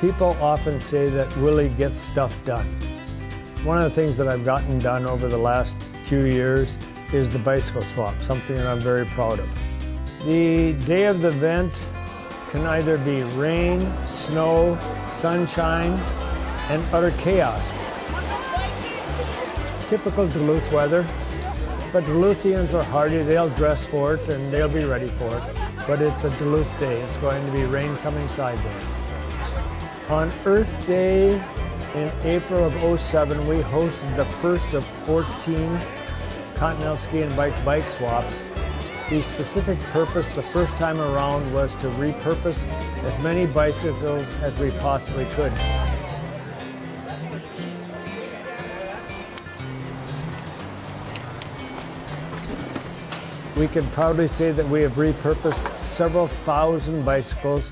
People often say that Willie gets stuff done. One of the things that I've gotten done over the last few years is the bicycle swap, something that I'm very proud of. The day of the event can either be rain, snow, sunshine, and utter chaos. Typical Duluth weather, but Duluthians are hardy, they'll dress for it and they'll be ready for it. But it's a Duluth day, it's going to be rain coming sideways. On Earth Day in April of '07, we hosted the first of 14 Continental Ski and Bike swaps. The specific purpose the first time around was to repurpose as many bicycles as we possibly could. We can proudly say that we have repurposed several thousand bicycles